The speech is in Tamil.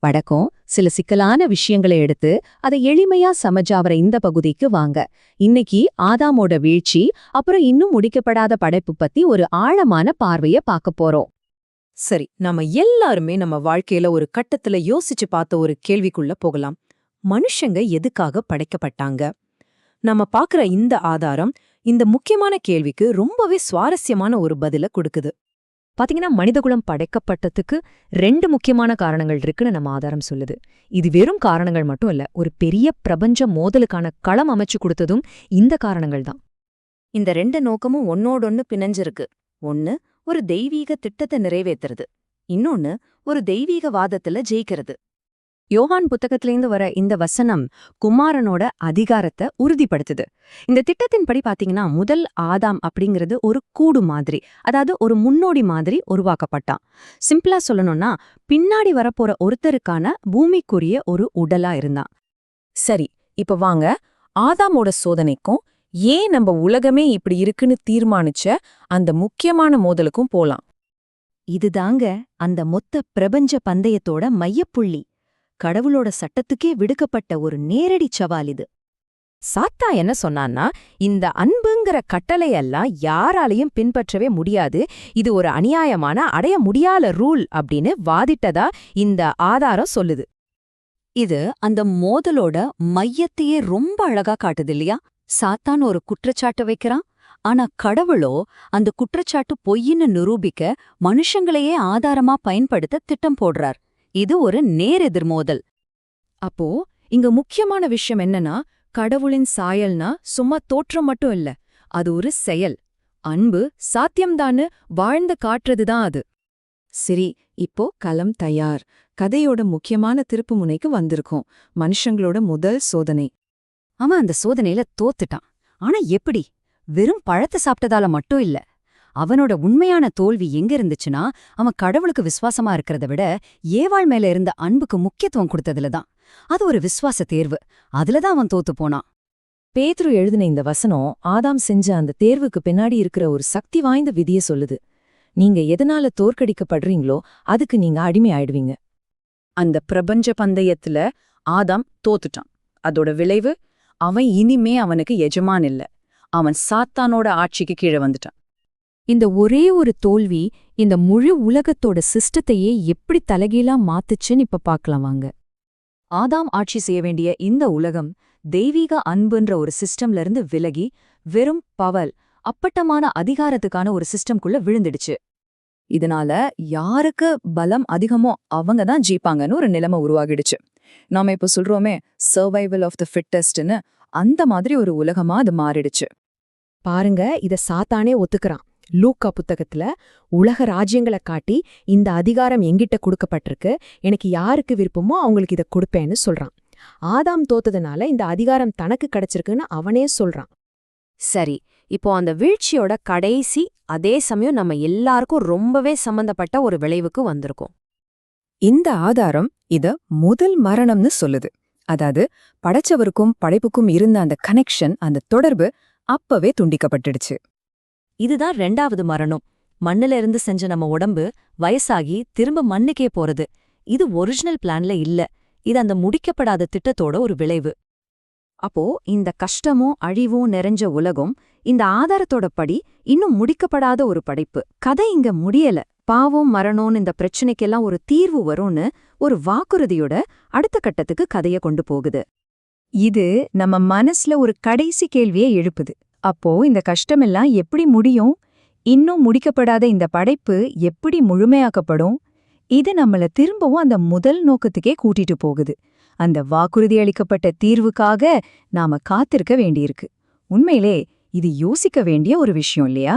வடக்கம் சில சிக்கலான விஷயங்களை எடுத்து அதை எளிமையா சமஜாவற இந்த பகுதிக்கு வாங்க. இன்னைக்கு ஆதாமோட வீழ்ச்சி அப்புறம் இன்னும் முடிக்கப்படாத படைப்பு பத்தி ஒரு ஆழமான பார்வைய பார்க்க போறோம். சரி, நாம எல்லாருமே நம்ம வாழ்க்கையில ஒரு கட்டத்துல யோசிச்சு பார்த்த ஒரு கேள்விக்குள்ள போகலாம். மனுஷங்க எதுக்காக படைக்கப்பட்டாங்க? நம்ம பாக்குற இந்த ஆதாரம் இந்த முக்கியமான கேள்விக்கு ரொம்பவே சுவாரஸ்யமான ஒரு பதில கொடுக்குது. பாத்தீங்கன்னா, மனிதகுலம் படைக்கப்பட்டதுக்கு 2 முக்கியமான காரணங்கள் இருக்குன்னு நம்ம ஆதாரம் சொல்லுது. இது வெறும் காரணங்கள் மட்டும் இல்ல, ஒரு பெரிய பிரபஞ்ச மோதலுக்கான களம் அமைச்சு கொடுத்ததும் இந்த காரணங்கள் தான். இந்த 2 நோக்கமும் ஒன்னோடொன்னு பிணைஞ்சிருக்கு. ஒன்னு ஒரு தெய்வீக திட்டத்தை நிறைவேத்துறது, இன்னொன்னு ஒரு தெய்வீக வாதத்துல ஜெயிக்கிறது. யோவான் புத்தகத்திலேந்து வர இந்த வசனம் குமாரனோட அதிகாரத்தை உறுதிப்படுத்துது. இந்த திட்டத்தின்படி பாத்தீங்கன்னா, முதல் ஆதாம் அப்படிங்கிறது ஒரு கூடு மாதிரி, அதாவது ஒரு முன்னோடி மாதிரி உருவாக்கப்பட்டான். சிம்பிளா சொல்லணும்னா, பின்னாடி வரப்போற ஒருத்தருக்கான பூமிக்குரிய ஒரு உடலா இருந்தான். சரி, இப்ப வாங்க ஆதாமோட சோதனைக்கும் ஏன் நம்ம உலகமே இப்படி இருக்குன்னு தீர்மானிச்ச அந்த முக்கியமான மோதலுக்கும் போலாம். இதுதாங்க அந்த மொத்த பிரபஞ்ச பந்தயத்தோட மையப்புள்ளி. கடவுளோட சட்டத்துக்கே விடுக்கப்பட்ட ஒரு நேரடி சவால் இது. சாத்தா என்ன சொன்னான்னா, இந்த அன்புங்கிற கட்டளையெல்லாம் யாராலையும் பின்பற்றவே முடியாது, இது ஒரு அநியாயமான அடைய முடியாத ரூல் அப்படின்னு வாதிட்டதா இந்த ஆதாரம் சொல்லுது. இது அந்த மோதலோட மையத்தையே ரொம்ப அழகா காட்டுது இல்லையா? சாத்தான் ஒரு குற்றச்சாட்டு வைக்கிறான், ஆனா கடவுளோ அந்த குற்றச்சாட்டு பொய்ன்னு நிரூபிக்க மனுஷங்களையே ஆதாரமா பயன்படுத்த திட்டம் போடுறார். இது ஒரு நேரெதிர் மோதல். அப்போ இங்க முக்கியமான விஷயம் என்னன்னா, கடவுளின் சாயல்னா சும்மா தோற்றம் மட்டும் இல்ல, அது ஒரு செயல். அன்பு சாத்தியம்தான்னு வாழ்ந்து காட்டுறதுதான் அது. சரி, இப்போ களம் தயார். கதையோட முக்கியமான திருப்புமுனைக்கு வந்திருக்கோம். மனுஷங்களோட முதல் சோதனை. அவன் அந்த சோதனையில தோத்துட்டான். ஆனா எப்படி? வெறும் பழத்தை சாப்பிட்டதால மட்டும் இல்ல. அவனோட உண்மையான தோல்வி எங்க இருந்துச்சுன்னா, அவன் கடவுளுக்கு விசுவாசமா இருக்கிறத விட ஏவாள் மேல இருந்த அன்புக்கு முக்கியத்துவம் கொடுத்ததுலதான். அது ஒரு விசுவாச தேர்வு. அதுலதான் அவன் தோத்து போனான். பேதுரு எழுதின இந்த வசனம் ஆதாம் செஞ்ச அந்த தேர்வுக்கு பின்னாடி இருக்கிற ஒரு சக்தி வாய்ந்த விதிய சொல்லுது. நீங்க எதனால தோற்கடிக்கப்படுறீங்களோ அதுக்கு நீங்க அடிமை ஆயிடுவீங்க. அந்த பிரபஞ்ச பந்தயத்துல ஆதாம் தோத்துட்டான். அதோட விளைவு, அவன் இனிமே அவனுக்கு எஜமான் இல்ல. அவன் சாத்தானோட ஆட்சிக்கு கீழே வந்துட்டான். இந்த ஒரே ஒரு தோல்வி இந்த முழு உலகத்தோட சிஸ்டத்தையே எப்படி தலைகீழா மாத்துச்சுன்னு இப்ப பார்க்கலாம் வாங்க. ஆதாம் ஆட்சி செய்ய வேண்டிய இந்த உலகம் தெய்வீக அன்புன்ற ஒரு சிஸ்டம்ல இருந்து விலகி வெறும் பவல், அப்பட்டமான அதிகாரத்துக்கான ஒரு சிஸ்டம்குள்ள விழுந்துடுச்சு. இதனால யாருக்கு பலம் அதிகமோ அவங்க தான் ஜெயிப்பாங்கன்னு ஒரு நிலைமை உருவாகிடுச்சு. நாம இப்ப சொல்றோமே சர்வைவல் ஆஃப் த ஃபிட்டஸ்ட்னு, அந்த மாதிரி ஒரு உலகமா அது மாறிடுச்சு. பாருங்க, இத சாத்தானே ஒத்துக்கிறான். லூக்கா புத்தகத்துல உலக ராஜ்யங்களை காட்டி இந்த அதிகாரம் எங்கிட்ட கொடுக்கப்பட்டிருக்கு, எனக்கு யாருக்கு விருப்பமோ அவங்களுக்கு இத கொடுப்பேன்னு சொல்றான். ஆதாம் தோத்ததுனால இந்த அதிகாரம் தனக்கு கிடைச்சிருக்குன்னு அவனே சொல்றான். சரி, இப்போ அந்த வீழ்ச்சியோட கடைசி, அதே சமயம் நம்ம எல்லாருக்கும் ரொம்பவே சம்பந்தப்பட்ட ஒரு விளைவுக்கு வந்திருக்கோம். இந்த ஆதாரம் இத முதல் மரணம்னு சொல்லுது. அதாவது படைச்சவருக்கும் படைப்புக்கும் இருந்த அந்த கனெக்ஷன், அந்த தொடர்பு அப்பவே துண்டிக்கப்பட்டுடுச்சு. இதுதான் 2வது மரணம். மண்ணுல இருந்து செஞ்ச நம்ம உடம்பு வயசாகி திரும்ப மண்ணுக்கே போறது. இது ஒரிஜினல் பிளான்ல இல்ல, இது அந்த முடிக்கப்படாத திட்டத்தோட ஒரு விளைவு. அப்போ இந்த கஷ்டமும் அழிவும் நிறைஞ்ச உலகம் இந்த ஆதாரத்தோட படி இன்னும் முடிக்கப்படாத ஒரு படைப்பு. கதை இங்க முடியல. பாவம் மரணம்னு இந்த பிரச்சனைக்கெல்லாம் ஒரு தீர்வு வரும்னு ஒரு வாக்குறுதியோட அடுத்த கட்டத்துக்கு கதைய கொண்டு போகுது. இது நம்ம மனசுல ஒரு கடைசி கேள்வியை எழுப்புது. அப்போ இந்த கஷ்டமெல்லாம் எப்படி முடியும்? இன்னும் முடிக்கப்படாத இந்த படைப்பு எப்படி முழுமையாக்கப்படும்? இது நம்மள திரும்பவும் அந்த முதல் நோக்கத்துக்கே கூட்டிட்டு போகுது. அந்த வாக்குறுதி அளிக்கப்பட்ட தீர்வுக்காக நாம காத்திருக்க வேண்டியிருக்கு. உண்மையிலே இது யோசிக்க வேண்டிய ஒரு விஷயம் இல்லையா?